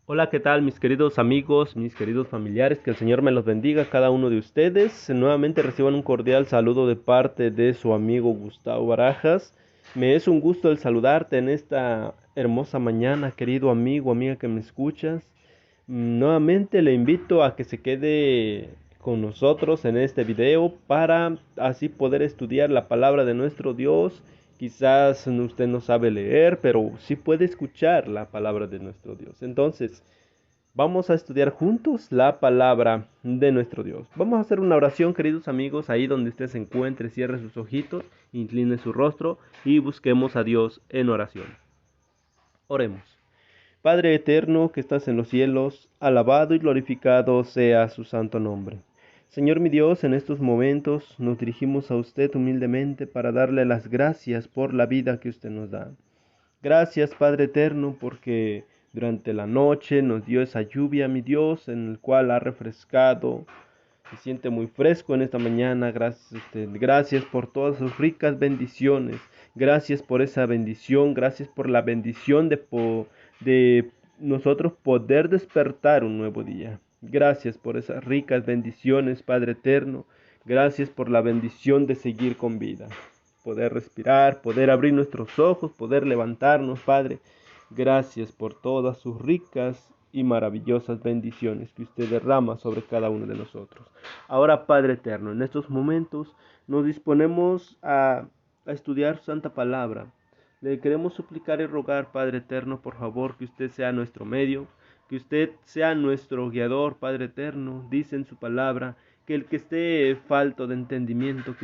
Hola, ¿qué tal mis queridos amigos, mis queridos familiares? Que el Señor me los bendiga a cada uno de ustedes. Nuevamente reciban un cordial saludo de parte de su amigo Gustavo Barajas. Me es un gusto el saludarte en esta hermosa mañana, querido amigo, amiga que me escuchas. Nuevamente le invito a que se quede con nosotros en este video para así poder estudiar la palabra de nuestro Dios. Quizás usted no sabe leer, pero sí puede escuchar la palabra de nuestro Dios. Entonces, vamos a estudiar juntos la palabra de nuestro Dios. Vamos a hacer una oración, queridos amigos, ahí donde usted se encuentre, cierre sus ojitos, incline su rostro y busquemos a Dios en oración. Oremos. Padre eterno que estás en los cielos, alabado y glorificado sea su santo nombre. Señor mi Dios, en estos momentos nos dirigimos a usted humildemente para darle las gracias por la vida que usted nos da. Gracias, Padre eterno, porque durante la noche nos dio esa lluvia, mi Dios, en el cual ha refrescado. Se siente muy fresco en esta mañana. Gracias a usted. Gracias por todas sus ricas bendiciones. Gracias por esa bendición. Gracias por la bendición de nosotros poder despertar un nuevo día. Gracias por esas ricas bendiciones, Padre eterno. Gracias por la bendición de seguir con vida, poder respirar, poder abrir nuestros ojos, poder levantarnos, Padre. Gracias por todas sus ricas y maravillosas bendiciones que usted derrama sobre cada uno de nosotros. Ahora, Padre eterno, en estos momentos nos disponemos a estudiar su santa palabra. Le queremos suplicar y rogar, Padre eterno, por favor, que usted sea nuestro medio, que usted sea nuestro guiador, Padre eterno. Dice en su palabra que el que esté falto de entendimiento,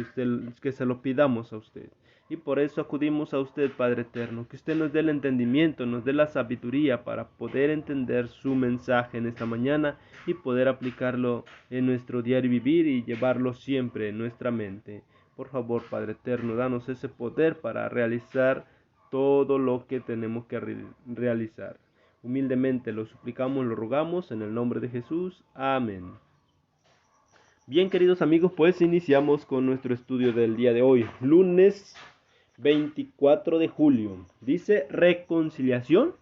que se lo pidamos a usted. Y por eso acudimos a usted, Padre eterno, que usted nos dé el entendimiento, nos dé la sabiduría para poder entender su mensaje en esta mañana y poder aplicarlo en nuestro diario vivir y llevarlo siempre en nuestra mente. Por favor, Padre eterno, danos ese poder para realizar todo lo que tenemos que realizar. Humildemente lo suplicamos, lo rogamos en el nombre de Jesús. Amén. Bien, queridos amigos, pues iniciamos con nuestro estudio del día de hoy, lunes 24 de julio. Dice reconciliación,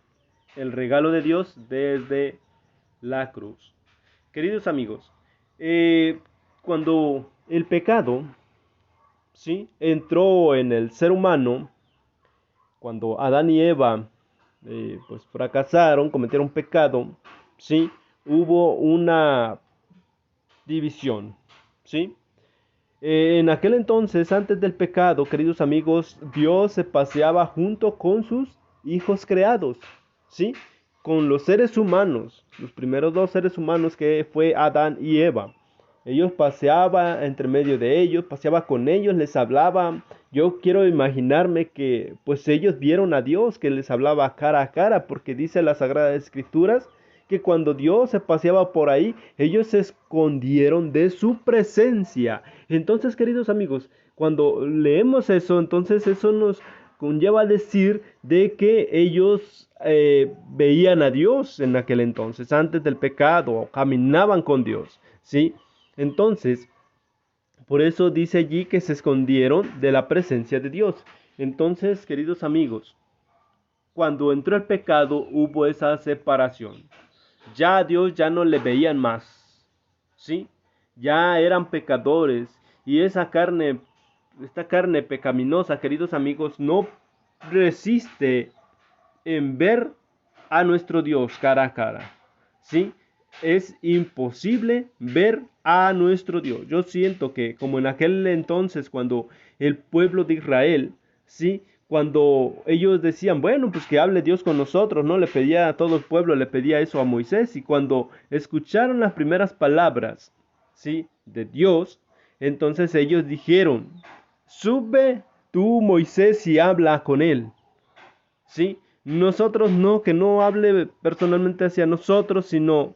el regalo de Dios desde la cruz. Queridos amigos, cuando el pecado, ¿sí?, entró en el ser humano, cuando Adán y Eva pues fracasaron, cometieron pecado, ¿sí?, hubo una división, ¿sí? En aquel entonces, antes del pecado, queridos amigos, Dios se paseaba junto con sus hijos creados, ¿sí? Con los seres humanos, los primeros dos seres humanos que fue Adán y Eva. Ellos paseaba entre medio de ellos, paseaba con ellos, les hablaba. Yo quiero imaginarme que pues ellos vieron a Dios que les hablaba cara a cara, porque dice las Sagradas Escrituras que cuando Dios se paseaba por ahí, ellos se escondieron de su presencia. Entonces, queridos amigos, cuando leemos eso, entonces eso nos conlleva a decir de que ellos veían a Dios en aquel entonces, antes del pecado, caminaban con Dios, ¿sí? Entonces, por eso dice allí que se escondieron de la presencia de Dios. Entonces, queridos amigos, cuando entró el pecado hubo esa separación. Ya a Dios ya no le veían más, ¿sí? Ya eran pecadores y esta carne pecaminosa, queridos amigos, no resiste en ver a nuestro Dios cara a cara, ¿sí? Es imposible ver a nuestro Dios. Yo siento que como en aquel entonces cuando el pueblo de Israel, ¿sí?, cuando ellos decían, bueno, pues que hable Dios con nosotros, ¿no? Le pedía a todo el pueblo, le pedía eso a Moisés, y cuando escucharon las primeras palabras, ¿sí?, de Dios, entonces ellos dijeron, sube tú, Moisés, y habla con él, ¿sí? Nosotros no, que no hable personalmente hacia nosotros, sino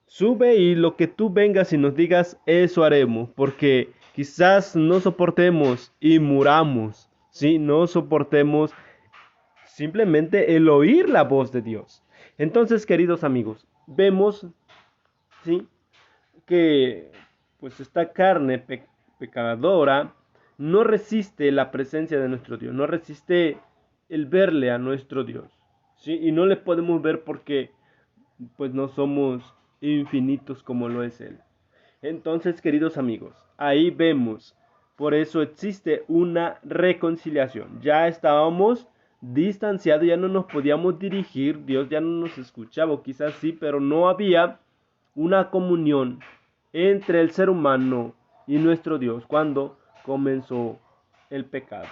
sube y lo que tú vengas y nos digas, eso haremos, porque quizás no soportemos y muramos, ¿sí? No soportemos simplemente el oír la voz de Dios. Entonces, queridos amigos, vemos, ¿sí?, que pues esta carne pecadora no resiste la presencia de nuestro Dios, no resiste el verle a nuestro Dios, ¿sí? Y no le podemos ver porque pues no somos infinitos como lo es Él. Entonces, queridos amigos, ahí vemos, por eso existe una reconciliación. Ya estábamos distanciados, ya no nos podíamos dirigir, Dios ya no nos escuchaba, o quizás sí, pero no había una comunión entre el ser humano y nuestro Dios cuando comenzó el pecado.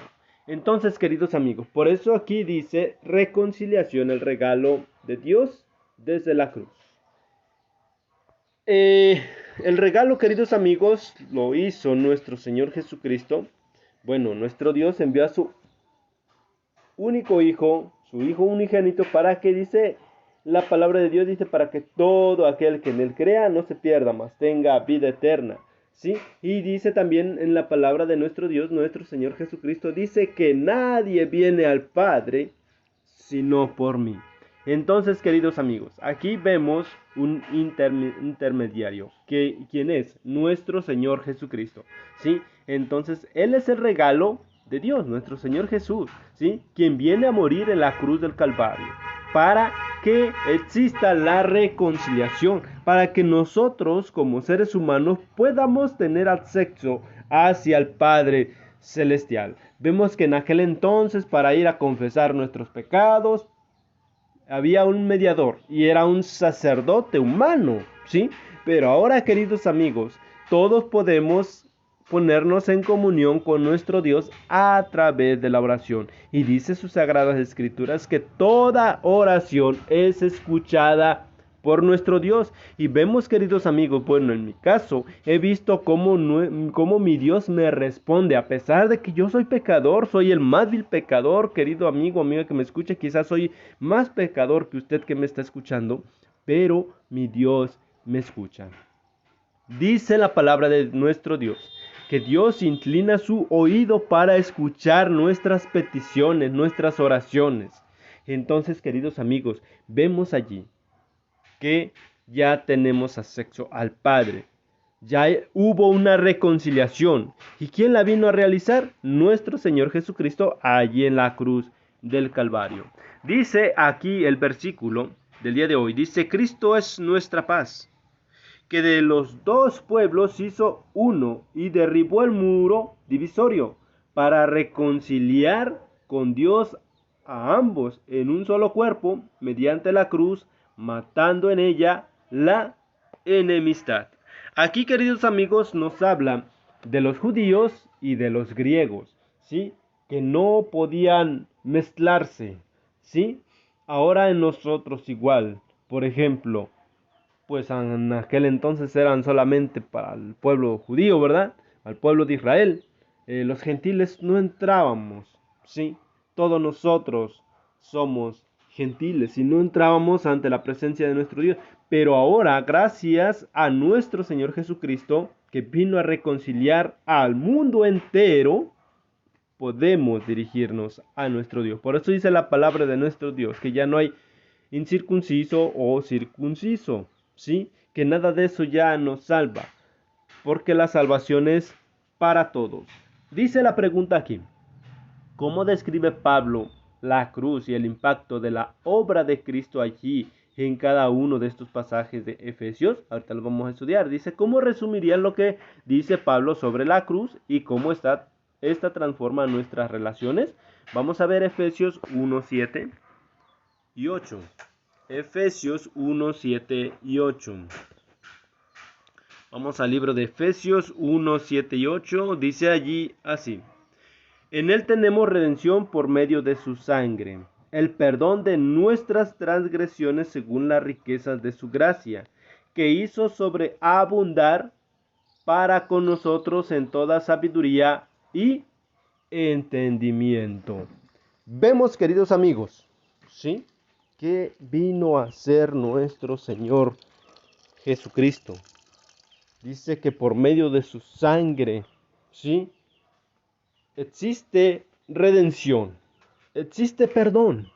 Entonces, queridos amigos, por eso aquí dice reconciliación, el regalo de Dios desde la cruz. El regalo, queridos amigos, lo hizo nuestro Señor Jesucristo. Bueno, nuestro Dios envió a su único hijo, su hijo unigénito, para que dice, la palabra de Dios dice, para que todo aquel que en él crea no se pierda, mas tenga vida eterna. ¿Sí? Y dice también en la palabra de nuestro Dios, nuestro Señor Jesucristo, dice que nadie viene al Padre sino por mí. Entonces, queridos amigos, aquí vemos un intermediario, ¿quién es? Nuestro Señor Jesucristo, ¿sí? Entonces, Él es el regalo de Dios, nuestro Señor Jesús, ¿sí? Quien viene a morir en la cruz del Calvario, para que exista la reconciliación, para que nosotros como seres humanos podamos tener acceso hacia el Padre Celestial. Vemos que en aquel entonces, para ir a confesar nuestros pecados, había un mediador y era un sacerdote humano, ¿sí? Pero ahora, queridos amigos, todos podemos ponernos en comunión con nuestro Dios a través de la oración. Y dice sus sagradas escrituras que toda oración es escuchada por nuestro Dios. Y vemos, queridos amigos, bueno, en mi caso, he visto cómo mi Dios me responde, a pesar de que yo soy pecador, soy el más vil pecador, querido amigo, amiga que me escucha, quizás soy más pecador que usted que me está escuchando, pero mi Dios me escucha. Dice la palabra de nuestro Dios, que Dios inclina su oído para escuchar nuestras peticiones, nuestras oraciones. Entonces, queridos amigos, vemos allí que ya tenemos acceso al Padre. Ya hubo una reconciliación. ¿Y quién la vino a realizar? Nuestro Señor Jesucristo allí en la cruz del Calvario. Dice aquí el versículo del día de hoy, dice, Cristo es nuestra paz, que de los dos pueblos hizo uno y derribó el muro divisorio para reconciliar con Dios a ambos en un solo cuerpo mediante la cruz, matando en ella la enemistad. Aquí, queridos amigos, nos habla de los judíos y de los griegos, ¿sí? Que no podían mezclarse, ¿sí? Ahora en nosotros igual, por ejemplo, pues en aquel entonces eran solamente para el pueblo judío, ¿verdad? Al pueblo de Israel. Los gentiles no entrábamos, ¿sí? Todos nosotros somos gentiles y no entrábamos ante la presencia de nuestro Dios. Pero ahora, gracias a nuestro Señor Jesucristo, que vino a reconciliar al mundo entero, podemos dirigirnos a nuestro Dios. Por eso dice la palabra de nuestro Dios, que ya no hay incircunciso o circunciso, ¿sí? Que nada de eso ya nos salva, porque la salvación es para todos. Dice la pregunta aquí, ¿cómo describe Pablo la cruz y el impacto de la obra de Cristo allí en cada uno de estos pasajes de Efesios? Ahorita lo vamos a estudiar. Dice, ¿cómo resumiría lo que dice Pablo sobre la cruz y cómo esta transforma nuestras relaciones? Vamos a ver Efesios 1, 7 y 8. Efesios 1, 7 y 8. Vamos al libro de Efesios 1, 7 y 8. Dice allí así. En él tenemos redención por medio de su sangre, el perdón de nuestras transgresiones según las riquezas de su gracia, que hizo sobreabundar para con nosotros en toda sabiduría y entendimiento. Vemos, queridos amigos, ¿sí? ¿Qué vino a hacer nuestro Señor Jesucristo? Dice que por medio de su sangre, ¿sí? Existe redención, existe perdón,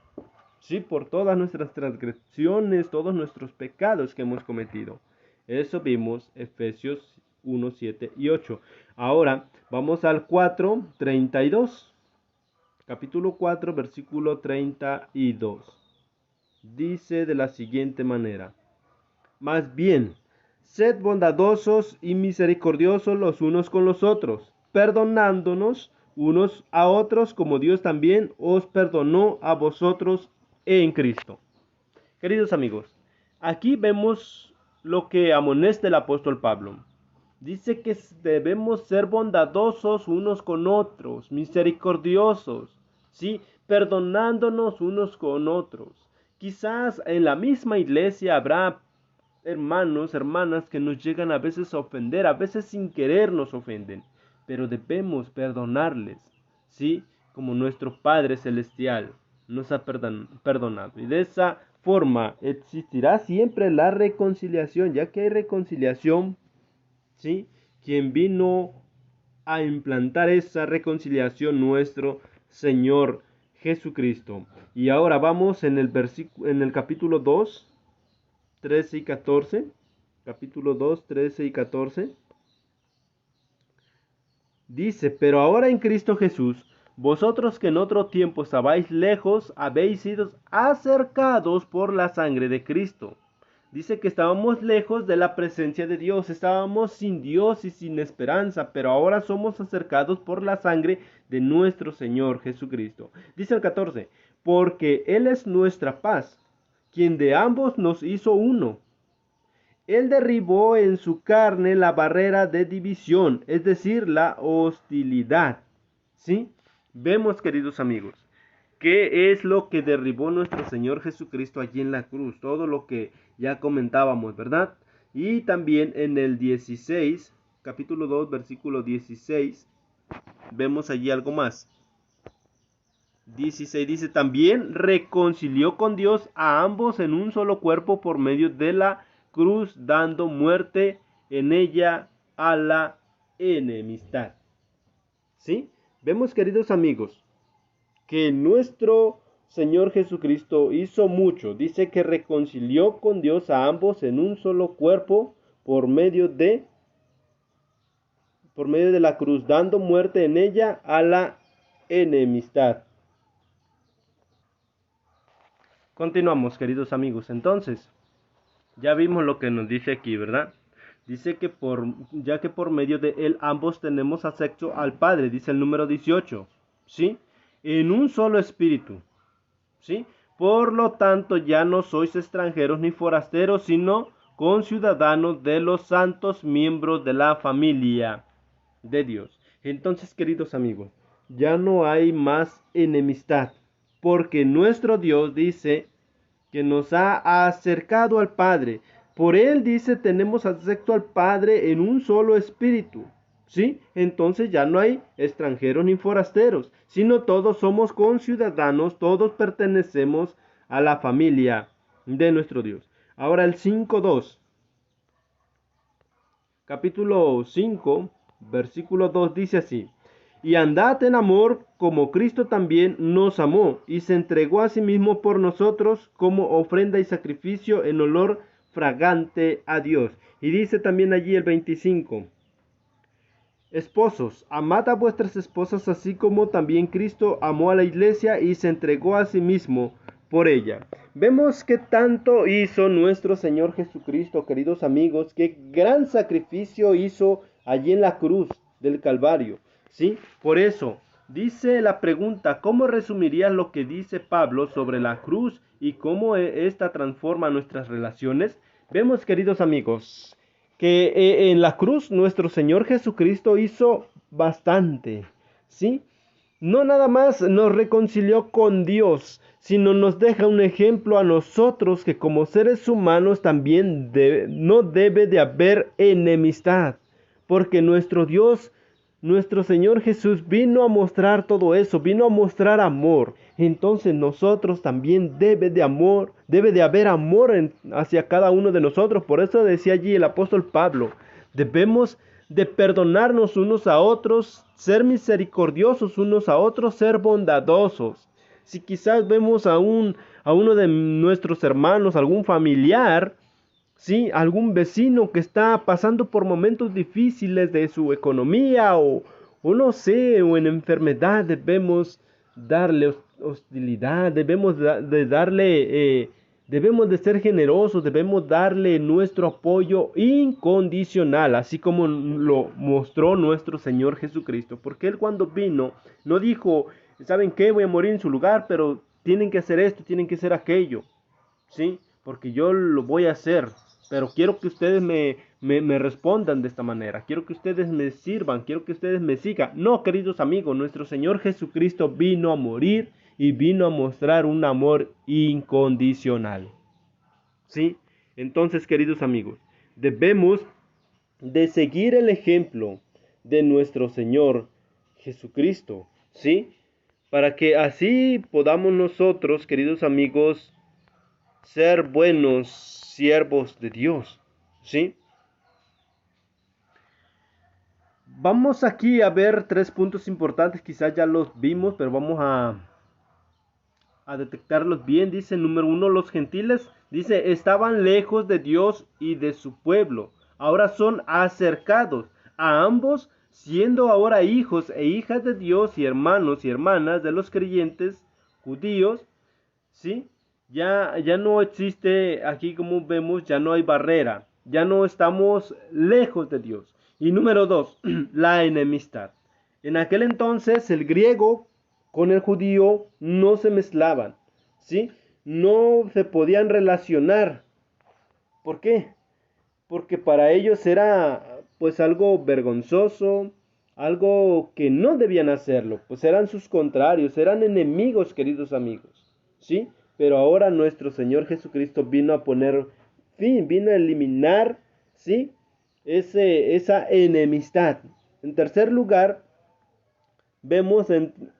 ¿sí? Por todas nuestras transgresiones, todos nuestros pecados que hemos cometido. Eso vimos Efesios 1, 7 y 8. Ahora vamos al 4, 32. Capítulo 4, versículo 32. Dice de la siguiente manera. Más bien, sed bondadosos y misericordiosos los unos con los otros, perdonándonos unos a otros como Dios también os perdonó a vosotros en Cristo. Queridos amigos, aquí vemos lo que amonesta el apóstol Pablo. Dice que debemos ser bondadosos unos con otros, misericordiosos, ¿sí? Perdonándonos unos con otros. Quizás en la misma iglesia habrá hermanos, hermanas que nos llegan a veces a ofender, a veces sin querer nos ofenden, pero debemos perdonarles, ¿sí? Como nuestro Padre Celestial nos ha perdonado. Y de esa forma existirá siempre la reconciliación, ya que hay reconciliación, ¿sí? Quien vino a implantar esa reconciliación nuestro Señor Jesucristo. Y ahora vamos en el capítulo 2, 13 y 14. Capítulo 2, 13 y 14. Dice, pero ahora en Cristo Jesús, vosotros que en otro tiempo estabais lejos, habéis sido acercados por la sangre de Cristo. Dice que estábamos lejos de la presencia de Dios, estábamos sin Dios y sin esperanza, pero ahora somos acercados por la sangre de nuestro Señor Jesucristo. Dice el 14, porque Él es nuestra paz, quien de ambos nos hizo uno. Él derribó en su carne la barrera de división, es decir, la hostilidad. ¿Sí? Vemos, queridos amigos, qué es lo que derribó nuestro Señor Jesucristo allí en la cruz. Todo lo que ya comentábamos, ¿verdad? Y también en el 16, capítulo 2, versículo 16, vemos allí algo más. 16 dice, también reconcilió con Dios a ambos en un solo cuerpo por medio de la cruz, dando muerte en ella a la enemistad. ¿Sí? Vemos, queridos amigos, que nuestro Señor Jesucristo hizo mucho. Dice que reconcilió con Dios a ambos en un solo cuerpo por medio de la cruz, dando muerte en ella a la enemistad. Continuamos, queridos amigos. Entonces, ya vimos lo que nos dice aquí, ¿verdad? Dice que ya que por medio de él ambos tenemos acceso al Padre, dice el número 18, ¿sí? En un solo espíritu, ¿sí? Por lo tanto, ya no sois extranjeros ni forasteros, sino conciudadanos de los santos, miembros de la familia de Dios. Entonces, queridos amigos, ya no hay más enemistad, porque nuestro Dios dice que nos ha acercado al Padre. Por él dice tenemos acceso al Padre en un solo espíritu. ¿Sí? Entonces ya no hay extranjeros ni forasteros, sino todos somos conciudadanos, todos pertenecemos a la familia de nuestro Dios. Ahora el 5.2. Capítulo 5, versículo 2 dice así: y andad en amor como Cristo también nos amó y se entregó a sí mismo por nosotros como ofrenda y sacrificio en olor fragante a Dios. Y dice también allí el 25: esposos, amad a vuestras esposas así como también Cristo amó a la iglesia y se entregó a sí mismo por ella. Vemos que tanto hizo nuestro Señor Jesucristo, queridos amigos, qué gran sacrificio hizo allí en la cruz del Calvario. ¿Sí? Por eso, dice la pregunta, ¿cómo resumirías lo que dice Pablo sobre la cruz y cómo esta transforma nuestras relaciones? Vemos, queridos amigos, que en la cruz nuestro Señor Jesucristo hizo bastante, ¿sí? No nada más nos reconcilió con Dios, sino nos deja un ejemplo a nosotros que como seres humanos también no debe de haber enemistad, porque nuestro Dios, nuestro Señor Jesús vino a mostrar todo eso, vino a mostrar amor. Entonces nosotros también debe de haber amor hacia cada uno de nosotros. Por eso decía allí el apóstol Pablo, debemos de perdonarnos unos a otros, ser misericordiosos unos a otros, ser bondadosos. Si quizás vemos a uno de nuestros hermanos, algún familiar, ¿sí? Algún vecino que está pasando por momentos difíciles de su economía o no sé, o en enfermedad, debemos darle hostilidad, debemos de darle Debemos de ser generosos, debemos darle nuestro apoyo incondicional, así como lo mostró nuestro Señor Jesucristo. Porque Él cuando vino, no dijo, ¿saben qué? Voy a morir en su lugar, pero tienen que hacer esto, tienen que hacer aquello. ¿Sí? Porque yo lo voy a hacer, pero quiero que ustedes me respondan de esta manera, quiero que ustedes me sirvan, quiero que ustedes me sigan. No, queridos amigos, nuestro Señor Jesucristo vino a morir y vino a mostrar un amor incondicional. ¿Sí? Entonces, queridos amigos, debemos de seguir el ejemplo de nuestro Señor Jesucristo, ¿sí? Para que así podamos nosotros, queridos amigos, ser buenos siervos de Dios, ¿sí? Vamos aquí a ver 3 puntos importantes, quizás ya los vimos, pero vamos a detectarlos bien. Dice, número 1, los gentiles, dice, estaban lejos de Dios y de su pueblo, ahora son acercados a ambos, siendo ahora hijos e hijas de Dios y hermanos y hermanas de los creyentes judíos, ¿sí? Ya no existe, aquí como vemos, ya no hay barrera, ya no estamos lejos de Dios. Y número 2, la enemistad. En aquel entonces el griego con el judío no se mezclaban, ¿sí? No se podían relacionar. ¿Por qué? Porque para ellos era pues algo vergonzoso, algo que no debían hacerlo, pues eran sus contrarios, eran enemigos, queridos amigos, ¿sí? Pero ahora nuestro Señor Jesucristo vino a poner fin, vino a eliminar, ¿sí? Esa enemistad. En tercer lugar, vemos,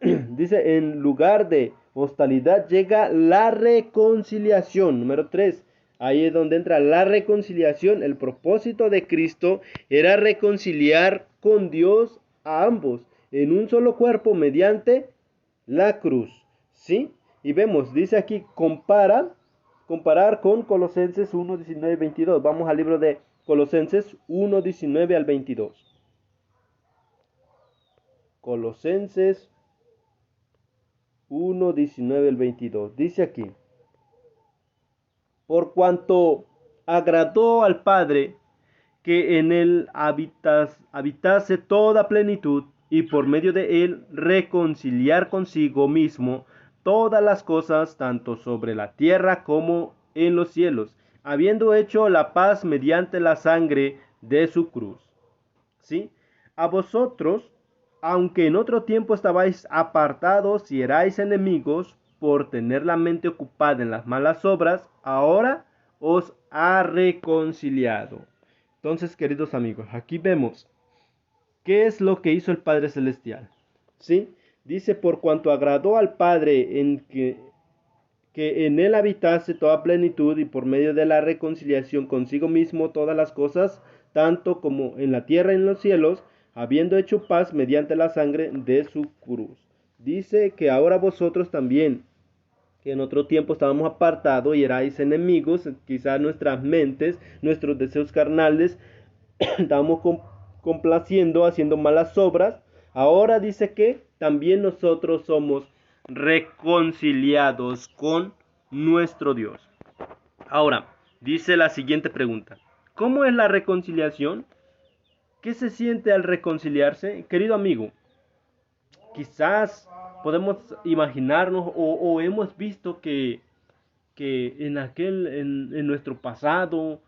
dice, en lugar de hostilidad llega la reconciliación. Número 3, ahí es donde entra la reconciliación. El propósito de Cristo era reconciliar con Dios a ambos en un solo cuerpo mediante la cruz, ¿sí? Y vemos, dice aquí, comparar con Colosenses 1, 19 y 22. Vamos al libro de Colosenses 1, 19 al 22. Colosenses 1, 19 al 22. Dice aquí, por cuanto agradó al Padre que en él habitase toda plenitud, y por medio de él reconciliar consigo mismo todas las cosas, tanto sobre la tierra como en los cielos, habiendo hecho la paz mediante la sangre de su cruz. ¿Sí? A vosotros, aunque en otro tiempo estabais apartados y erais enemigos por tener la mente ocupada en las malas obras, ahora os ha reconciliado. Entonces, queridos amigos, aquí vemos qué es lo que hizo el Padre Celestial. ¿Sí? Dice, por cuanto agradó al Padre que en él habitase toda plenitud, y por medio de la reconciliación consigo mismo todas las cosas, tanto como en la tierra y en los cielos, habiendo hecho paz mediante la sangre de su cruz. Dice que ahora vosotros también, que en otro tiempo estábamos apartados y erais enemigos, quizás nuestras mentes, nuestros deseos carnales, estábamos complaciendo, haciendo malas obras. Ahora dice que también nosotros somos reconciliados con nuestro Dios. Ahora, dice la siguiente pregunta: ¿cómo es la reconciliación? ¿Qué se siente al reconciliarse? Querido amigo, quizás podemos imaginarnos o hemos visto que en nuestro pasado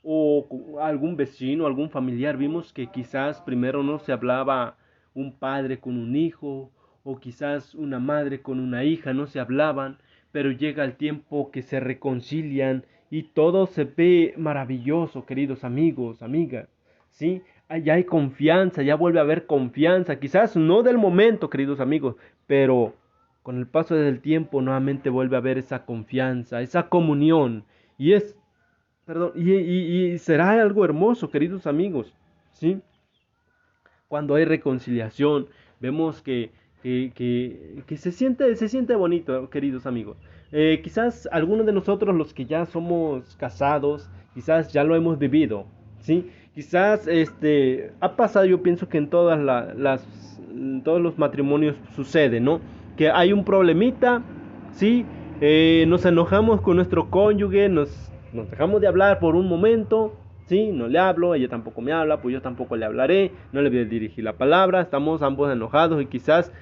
o algún vecino, algún familiar, vimos que quizás primero no se hablaba un padre con un hijo, o quizás una madre con una hija, no se hablaban, pero llega el tiempo que se reconcilian y todo se ve maravilloso, queridos amigos, amigas, ¿sí? Ya hay confianza, ya vuelve a haber confianza, quizás no del momento, queridos amigos, pero con el paso del tiempo nuevamente vuelve a haber esa confianza, esa comunión, y es, perdón, y será algo hermoso, queridos amigos, ¿sí? Cuando hay reconciliación, vemos que se siente bonito, queridos amigos. Quizás algunos de nosotros, los que ya somos casados, quizás ya lo hemos vivido, ¿sí? Quizás ha pasado, yo pienso que en todos los matrimonios sucede, ¿no? Que hay un problemita, ¿sí? Nos enojamos con nuestro cónyuge, nos dejamos de hablar por un momento, ¿sí? No le hablo, ella tampoco me habla, pues yo tampoco le hablaré, no le voy a dirigir la palabra, estamos ambos enojados y quizás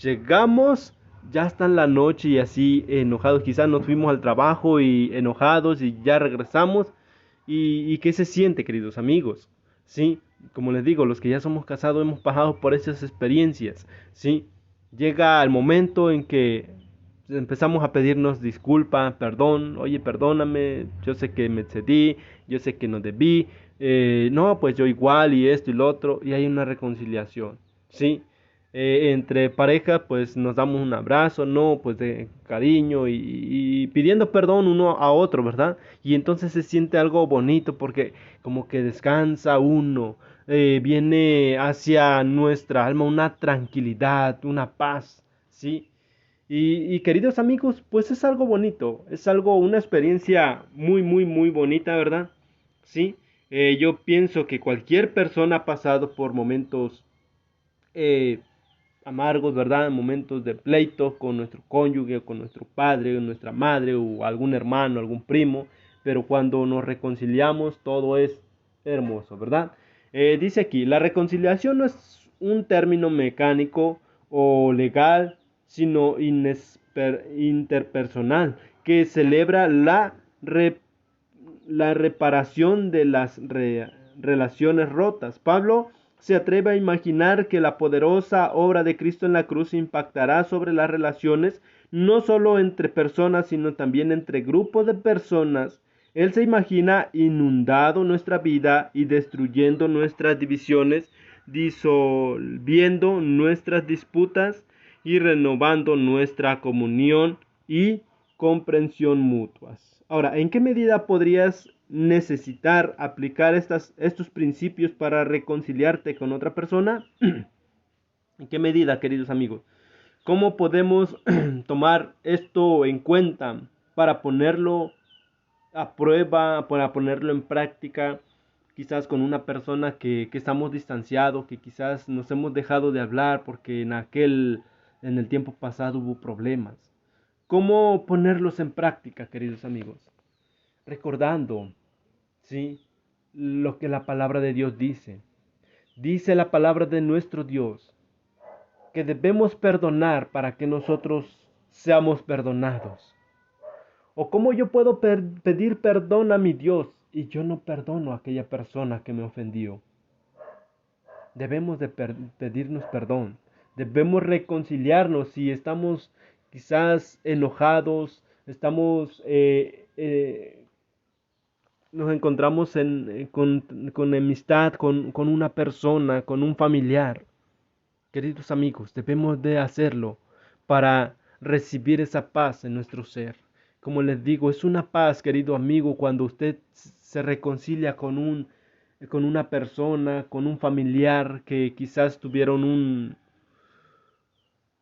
llegamos, ya está en la noche y así enojados, quizás nos fuimos al trabajo y enojados y ya regresamos. ¿Y qué se siente, queridos amigos? ¿Sí? Como les digo, los que ya somos casados hemos pasado por esas experiencias, ¿sí? Llega el momento en que empezamos a pedirnos disculpa, perdón, oye, perdóname, yo sé que me excedí, yo sé que no debí, no, pues yo igual y esto y lo otro, y hay una reconciliación, ¿sí? Entre pareja, pues nos damos un abrazo, no, pues de cariño y pidiendo perdón uno a otro, ¿verdad? Y entonces se siente algo bonito porque como que descansa uno, viene hacia nuestra alma una tranquilidad, una paz, ¿sí? Y queridos amigos, pues es algo bonito, es algo, una experiencia muy, muy, muy bonita, ¿verdad? Sí, yo pienso que cualquier persona ha pasado por momentos eh, amargos, ¿verdad? Momentos de pleito con nuestro cónyuge, con nuestro padre, nuestra madre o algún hermano, algún primo, pero cuando nos reconciliamos todo es hermoso, ¿verdad? Dice aquí, la reconciliación no es un término mecánico o legal, sino interpersonal, que celebra la reparación de las relaciones rotas. Pablo se atreve a imaginar que la poderosa obra de Cristo en la cruz impactará sobre las relaciones, no solo entre personas, sino también entre grupos de personas. Él se imagina inundando nuestra vida y destruyendo nuestras divisiones, disolviendo nuestras disputas y renovando nuestra comunión y comprensión mutuas. Ahora, ¿en qué medida podrías necesitar aplicar estos principios para reconciliarte con otra persona? ¿En qué medida, queridos amigos? ¿Cómo podemos tomar esto en cuenta para ponerlo a prueba, para ponerlo en práctica? Quizás con una persona que estamos distanciados, que quizás nos hemos dejado de hablar porque en el tiempo pasado hubo problemas. ¿Cómo ponerlos en práctica, queridos amigos? Recordando, ¿sí? Lo que la palabra de Dios dice. Dice la palabra de nuestro Dios que debemos perdonar para que nosotros seamos perdonados. ¿O cómo yo puedo pedir perdón a mi Dios y yo no perdono a aquella persona que me ofendió? Debemos de pedirnos perdón. Debemos reconciliarnos si estamos quizás enojados, estamos nos encontramos con amistad con una persona, con un familiar. Queridos amigos, debemos de hacerlo para recibir esa paz en nuestro ser. Como les digo, es una paz, querido amigo, cuando usted se reconcilia con una persona, con un familiar que quizás tuvieron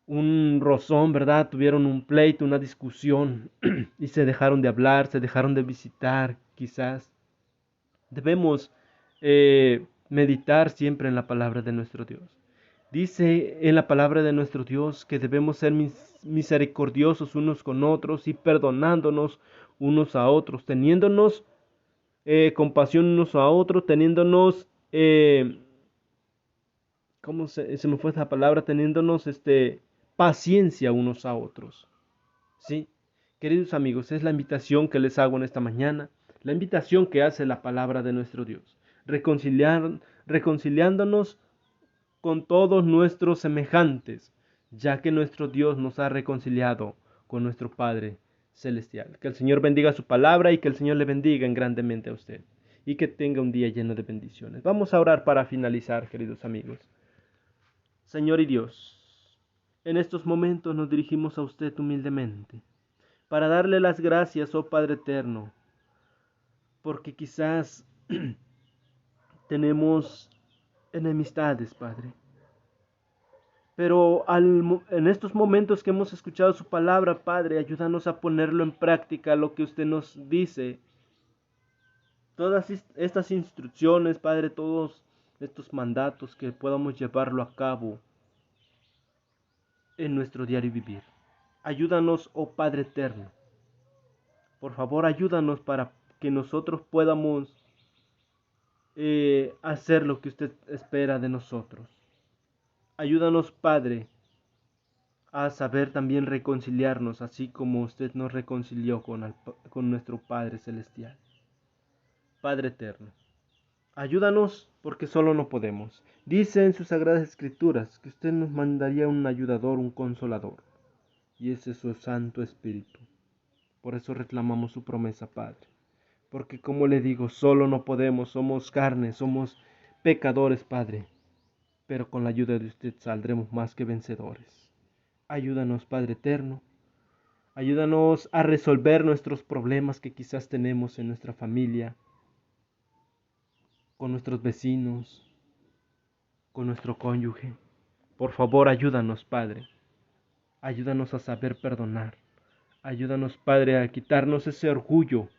un rozón, ¿verdad? Tuvieron un pleito, una discusión y se dejaron de hablar, se dejaron de visitar, quizás. Debemos meditar siempre en la palabra de nuestro Dios. Dice en la palabra de nuestro Dios que debemos ser misericordiosos unos con otros y perdonándonos unos a otros, teniéndonos compasión unos a otros, teniéndonos, ¿cómo se me fue esa palabra? Teniéndonos paciencia unos a otros. ¿Sí? Queridos amigos, es la invitación que les hago en esta mañana, la invitación que hace la palabra de nuestro Dios. Reconciliándonos con todos nuestros semejantes, ya que nuestro Dios nos ha reconciliado con nuestro Padre Celestial. Que el Señor bendiga su palabra y que el Señor le bendiga grandemente a usted y que tenga un día lleno de bendiciones. Vamos a orar para finalizar, queridos amigos. Señor y Dios, en estos momentos nos dirigimos a usted humildemente para darle las gracias, oh Padre eterno, porque quizás tenemos enemistades, Padre. Pero en estos momentos que hemos escuchado su palabra, Padre, ayúdanos a ponerlo en práctica, lo que usted nos dice. Todas estas instrucciones, Padre, todos estos mandatos, que podamos llevarlo a cabo en nuestro diario vivir. Ayúdanos, oh Padre eterno, Por favor, ayúdanos para que nosotros podamos hacer lo que usted espera de nosotros. Ayúdanos, Padre, a saber también reconciliarnos, así como usted nos reconcilió con nuestro Padre Celestial. Padre eterno, ayúdanos porque solo no podemos. Dice en sus sagradas escrituras que usted nos mandaría un ayudador, un consolador, y ese es su Santo Espíritu. Por eso reclamamos su promesa, Padre. Porque como le digo, solo no podemos, somos carne, somos pecadores, Padre. Pero con la ayuda de usted saldremos más que vencedores. Ayúdanos, Padre eterno. Ayúdanos a resolver nuestros problemas que quizás tenemos en nuestra familia, con nuestros vecinos, con nuestro cónyuge. Por favor, ayúdanos, Padre. Ayúdanos a saber perdonar. Ayúdanos, Padre, a quitarnos ese orgullo.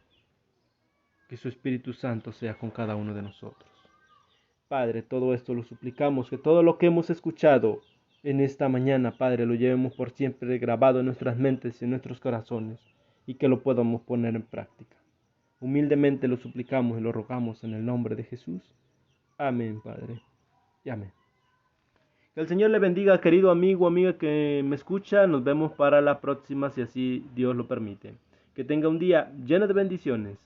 Que su Espíritu Santo sea con cada uno de nosotros. Padre, todo esto lo suplicamos, que todo lo que hemos escuchado en esta mañana, Padre, lo llevemos por siempre grabado en nuestras mentes y en nuestros corazones, y que lo podamos poner en práctica. Humildemente lo suplicamos y lo rogamos en el nombre de Jesús. Amén, Padre. Y amén. Que el Señor le bendiga, querido amigo, amiga que me escucha. Nos vemos para la próxima, si así Dios lo permite. Que tenga un día lleno de bendiciones.